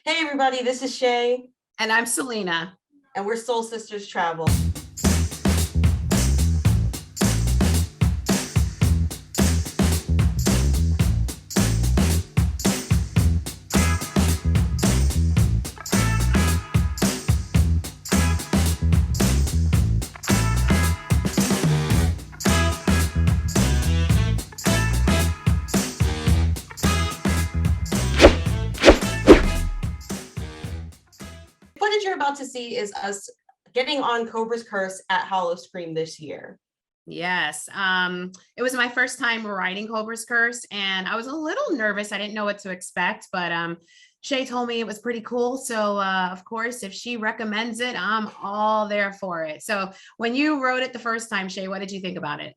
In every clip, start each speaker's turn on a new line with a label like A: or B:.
A: Hey everybody, this is Shay.
B: And I'm Selena.
A: And we're Soul Sisters Travel. Footage you're about to see is us getting on Cobras Curse at Hollow Scream this year.
B: Yes. It was my first time riding Cobras Curse, and I was a little nervous. I didn't know what to expect, but Shay told me it was pretty cool. So of course, if she recommends it, I'm all there for it. So when you rode it the first time, Shay, what did you think about it?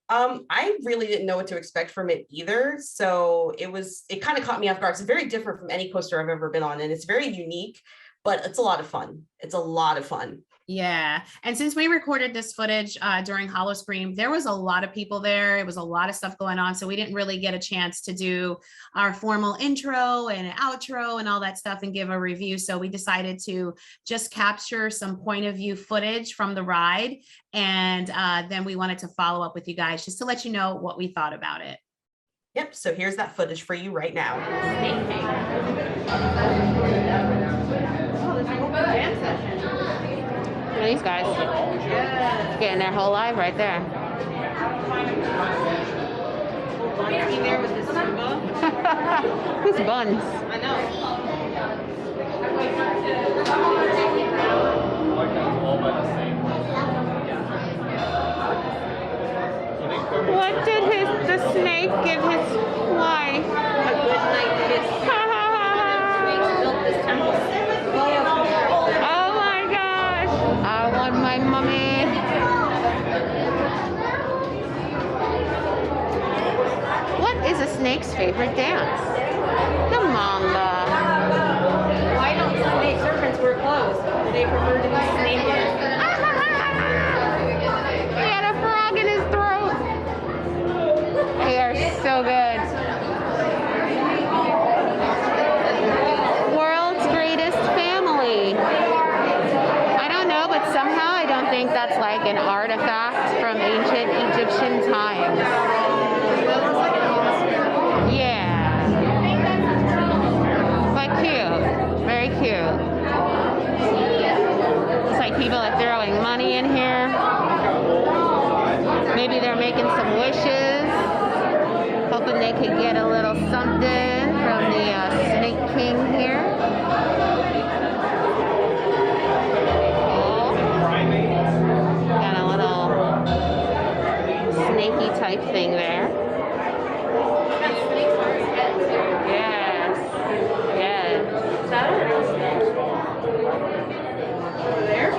A: I really didn't know what to expect from it either. So it kind of caught me off guard. It's very different from any coaster I've ever been on, and it's very unique, but it's a lot of fun. It's a lot of fun.
B: Yeah. And since we recorded this footage during Hollow Scream, there was a lot of people there. It was a lot of stuff going on. So we didn't really get a chance to do our formal intro and outro and all that stuff and give a review. So we decided to just capture some point of view footage from the ride. And then we wanted to follow up with you guys just to let you know what we thought about it.
A: Yep. So here's that footage for you right now.
C: These guys getting their whole life right there. Who's Buns?
B: I know.
C: What did the snake give his wife?
B: A good night kiss. Snakes built this temple.
C: Oh my gosh! I want my mummy. What is a snake's favorite dance? The mamba.
B: Why don't snake serpents wear clothes? They prefer to be naked.
C: He had a frog in his throat. They are so good. World's greatest family. I don't know, but somehow I don't think that's like an artifact from ancient Egyptian times. Yeah. But cute. Very cute. It's like people are throwing money in here. Maybe they're making some wishes, hoping they could get a little something from the Snake King here. Oh. Got a little snaky type thing there. Yes. Yes.
B: Is that it? Over there?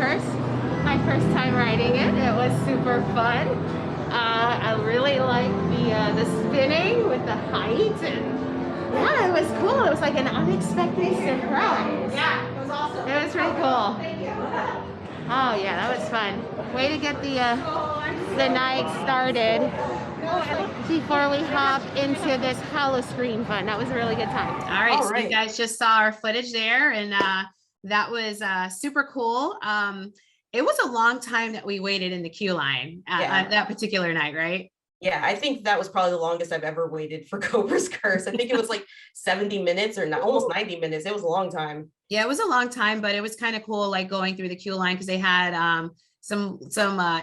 C: Curse. My first time riding it. It was super fun. I really liked the spinning with the height, and yeah, it was cool. It was like an unexpected surprise.
A: Yeah, it was awesome.
C: It was pretty cool. Oh yeah, that was fun. Way to get the night started before we hop into this hollow screen fun. That was a really good time.
B: All right, so you guys just saw our footage there, and that was super cool. It was a long time that we waited in the queue line at that particular night, right?
A: Yeah, I think that was probably the longest I've ever waited for Cobras Curse. I think it was like 70 minutes or almost 90 minutes. It was a long time.
B: Yeah, it was a long time, but it was kind of cool, like going through the queue line, because they had some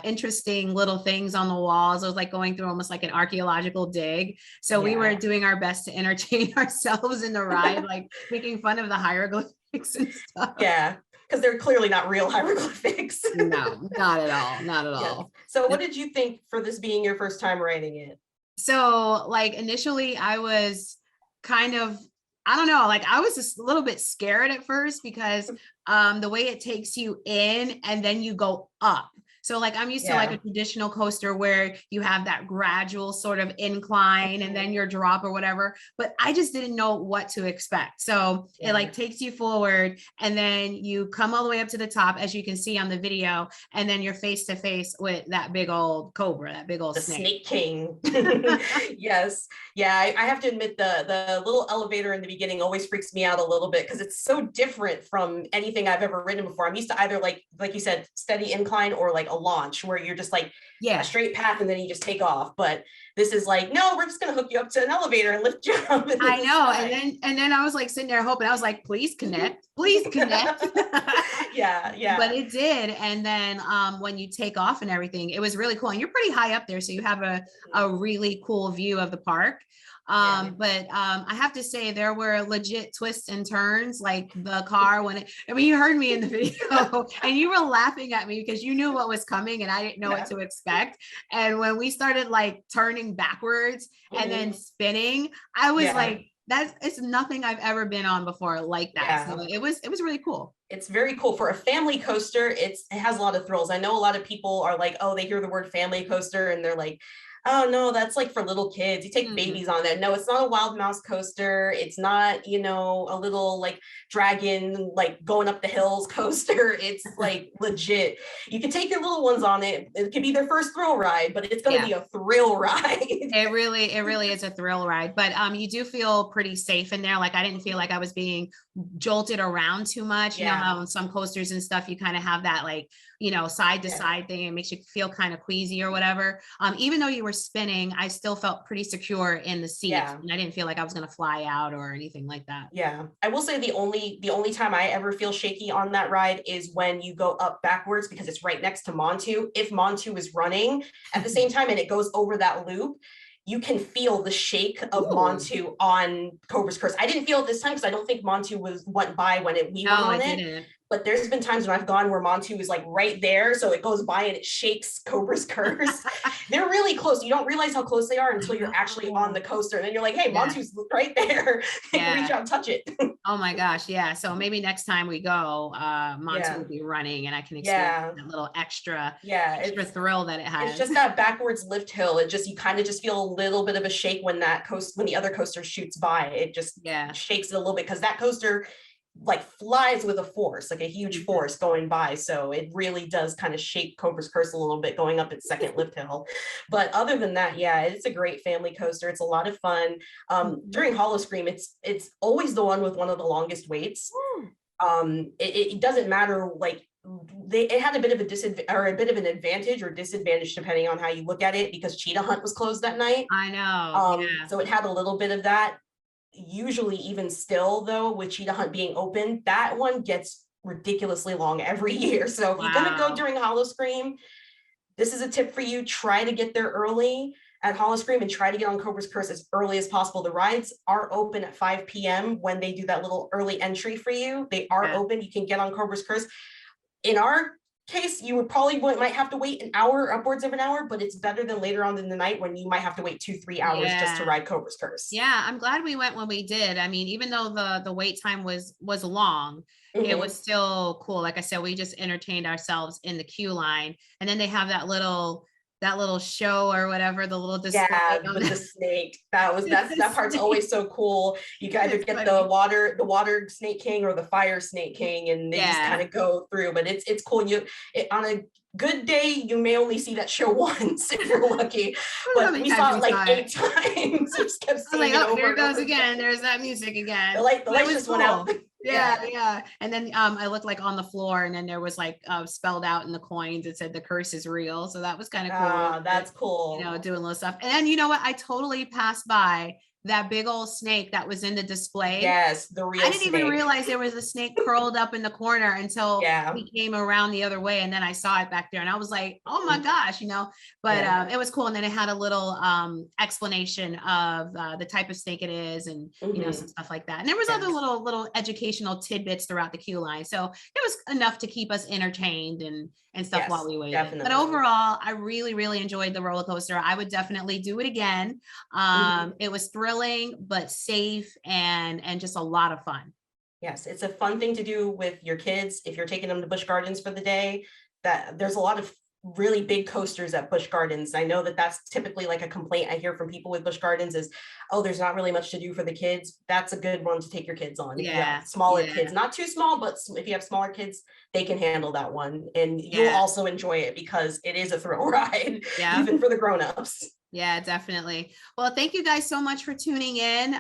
B: interesting little things on the walls. It was like going through almost like an archaeological dig. So we were doing our best to entertain ourselves in the ride, like making fun of the hieroglyphics and stuff.
A: Yeah, because they're clearly not real hieroglyphics.
B: No, not at all. Not at all.
A: So what did you think for this being your first time writing it?
B: So like initially I was kind of, I don't know, like I was just a little bit scared at first because the way it takes you in and then you go up. So like I'm used to like a traditional coaster where you have that gradual sort of incline and then your drop or whatever, but I just didn't know what to expect. So it like takes you forward and then you come all the way up to the top, as you can see on the video, and then you're face to face with that big old cobra, that big old
A: snake king. Yes. Yeah, I have to admit the little elevator in the beginning always freaks me out a little bit because it's so different from anything I've ever ridden before. I'm used to either like you said, steady incline or like a launch where you're just like a straight path and then you just take off. But this is like, no, we're just gonna hook you up to an elevator and lift you up.
B: I know. And then I was like sitting there hoping, I was like, please connect.
A: Yeah.
B: But it did. And then when you take off and everything, it was really cool. And you're pretty high up there, so you have a really cool view of the park. But I have to say there were legit twists and turns, like the car you heard me in the video and you were laughing at me because you knew what was coming and I didn't know what to expect. And when we started like turning backwards and then spinning, I was like, it's nothing I've ever been on before like that. So it was really cool.
A: It's very cool for a family coaster. It has a lot of thrills. I know a lot of people are like, oh, they hear the word family coaster and they're like, oh no, that's like for little kids. You take babies on that. No, it's not a wild mouse coaster. It's not, a little like dragon, like going up the hills coaster. It's like legit. You can take your little ones on it. It could be their first thrill ride, but it's going to be a thrill ride.
B: It really is a thrill ride, but you do feel pretty safe in there. Like I didn't feel like I was being jolted around too much. You know how on some coasters and stuff, you kind of have that like, side to side thing. It makes you feel kind of queasy or whatever. Even though you were spinning, I still felt pretty secure in the seat. And I didn't feel like I was going to fly out or anything like that.
A: Yeah. I will say the only time I ever feel shaky on that ride is when you go up backwards because it's right next to Montu. If Montu is running at the same time and it goes over that loop, you can feel the shake of Montu on Cobras Curse. I didn't feel it this time because I don't think Montu went by when we were on it. But there's been times when I've gone where Montu is like right there. So it goes by and it shakes Cobras Curse. They're really close. You don't realize how close they are until you're actually on the coaster. And then you're like, hey, Montu's right there. You can reach out and touch it.
B: Oh my gosh. Yeah. So maybe next time we go, Montu will be running and I can experience that little extra thrill that it has.
A: It's just that backwards lift hill. You kind of just feel a little bit of a shake when the other coaster shoots by. It just shakes it a little bit because that coaster like flies with a force, like a huge force going by. So it really does kind of shake Cobras Curse a little bit going up its second lift hill. But other than that, it's a great family coaster. It's a lot of fun. During Hollow Scream, it's always the one with one of the longest waits. It doesn't matter, like it had a bit of an advantage or disadvantage depending on how you look at it because Cheetah Hunt was closed that night.
B: I know.
A: So it had a little bit of that. Usually even still though, with Cheetah Hunt being open, that one gets ridiculously long every year. So if you're gonna go during Hollow Scream, this is a tip for you. Try to get there early at Hollow Scream and try to get on Cobras Curse as early as possible. The rides are open at 5 p.m. when they do that little early entry for you. They are open. You can get on Cobras Curse. In our case, you would probably might have to wait an hour, upwards of an hour, but it's better than later on in the night when you might have to wait 2-3 hours just to ride Cobras Curse.
B: Yeah, I'm glad we went when we did. I mean, even though the wait time was long, it was still cool. Like I said, we just entertained ourselves in the queue line, and then they have that little show or whatever, the little display.
A: Yeah, with the snake. That part's always so cool. You either get the water snake king or the fire snake king, and they just kind of go through. But it's cool. On a good day, you may only see that show once if you're lucky. But we saw it like 8 times. We just kept seeing it over.
B: There it goes again. There's that music again.
A: The light just went out.
B: Yeah. And then I looked like on the floor, and then there was like spelled out in the coins, it said the curse is real. So that was kind of cool.
A: That's cool.
B: Doing little stuff. And then you know what? I totally passed by that big old snake that was in the display.
A: Yes, the real
B: I didn't even realize there was a snake curled up in the corner until we came around the other way, and then I saw it back there, and I was like, oh my gosh, but it was cool. And then it had a little explanation of the type of snake it is, and some stuff like that. And there was other little educational tidbits throughout the queue line, so it was enough to keep us entertained and stuff while we waited. Definitely. But overall, I really enjoyed the roller coaster. I would definitely do it again. It was thrilling but safe and just a lot of fun.
A: Yes, it's a fun thing to do with your kids if you're taking them to Busch Gardens for the day. That there's a lot of really big coasters at Busch Gardens. I know that's typically like a complaint I hear from people with Busch Gardens is, oh, there's not really much to do for the kids. That's a good one to take your kids on. Yeah, smaller kids, not too small, but if you have smaller kids, they can handle that one, and you'll also enjoy it because it is a thrill ride, even for the grown-ups.
B: Yeah, definitely. Well, thank you guys so much for tuning in.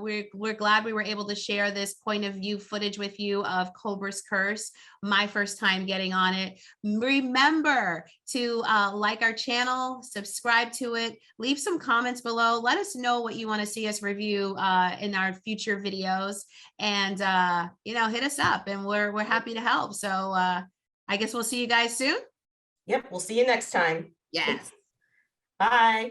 B: We're glad we were able to share this point of view footage with you of Cobras Curse, my first time getting on it. Remember to like our channel, subscribe to it, leave some comments below. Let us know what you want to see us review in our future videos, and hit us up, and we're happy to help. So I guess we'll see you guys soon.
A: Yep, we'll see you next time.
B: Yes.
A: Bye.